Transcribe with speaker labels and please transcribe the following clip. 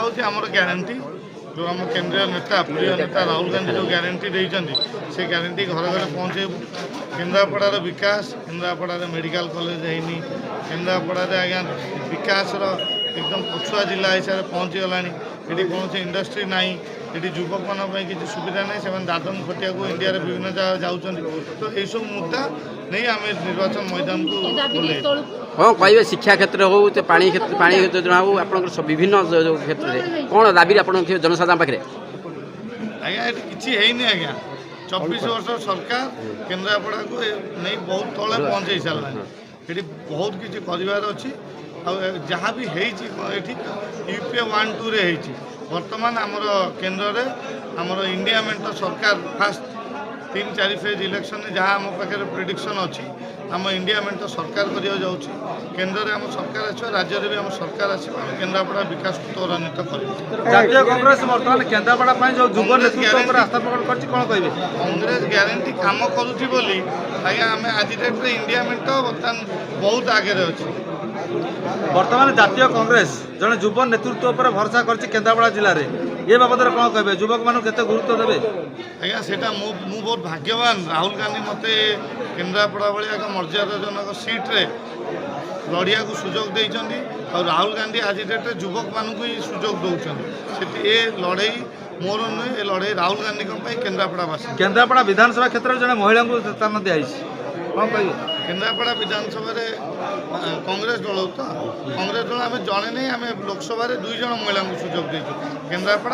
Speaker 1: हूँ आमर ग्यारंटी जो आम केंद्रीय नेता प्रिय नेता राहुल गांधी जो ग्यारंटी देते से ग्यारंटी घर घर पहुँचेबू केन्द्रापड़ार विकास केन्द्रापड़ार मेडिकल कॉलेज है केन्द्रापड़ा आज्ञा विकास एकदम पछुआ जिला हिसाब से पहुँची गला ये कौन इंडस्ट्री ना ये युवक मान किसी सुविधा ना से दादन खटिया को इंडिया विभिन्न जगह जाऊँच तो यही सब मुद्दा नहीं आम निर्वाचन मैदान को
Speaker 2: हाँ कहे शिक्षा क्षेत्र हो पानी योजना हो आप विभिन्न क्षेत्र में कौन दाबी आप जनसाधारण पाखे
Speaker 1: आज्ञा ये किसी है आज्ञा 24 वर्ष सरकार केन्द्रापड़ा को नहीं बहुत तले पहुँचे सारा ये बहुत किसी कर अच्छी जहाँ भी यूपीए 1-2 रे बर्तमान आमर केन्द्र में आमर इंडिया मेंट सरकार फास्ट 3-4 फेज इलेक्शन में जहाँ आम पाखे प्रेडिक्शन अच्छी आम इंडिया मेंट सरकार करा जाऊँगी केन्द्र में आम सरकार आस राज्य में भी आम सरकार आस केन्द्रापड़ा विकास को त्वरान्वित
Speaker 3: जातीय कांग्रेस बर्तमान केन्द्रापड़ा जो युव नेतृत्व आस्था प्रकट कर कौन कहे
Speaker 1: कांग्रेस ग्यारंटी काम करुँच बोली आज्ञा आम आज डेट में इंडिया मेंट बर्तमान बहुत आगे अच्छी
Speaker 3: बर्तमान जातीय कांग्रेस जड़े युव नेतृत्व पर भरसा कर केन्द्रापड़ा जिले में ये बाबद कौन कहे युवक मान केते गुरुत्व देवे
Speaker 1: आज्ञा से बहुत भाग्यवान राहुल गांधी मत केन्द्रापड़ा भाया एक मर्यादाजनक सीट्रे लड़िया को सुजोग देइचंदी और राहुल गांधी आज डेट युवक मानू ही सुजोग दौरान ये लड़ई मोर नुहे ये लड़ई राहुल गांधी केन्द्रापड़ावासी
Speaker 3: केन्द्रापड़ा विधानसभा क्षेत्र में जड़े महिला को स्थान दिखाई कौन कह
Speaker 1: केन्द्रापड़ा विधानसभा कांग्रेस दल तो कांग्रेस दल आम जड़े नहीं आम लोकसभा 2 जन महिला को सुजोग देचु केन्द्रापड़ा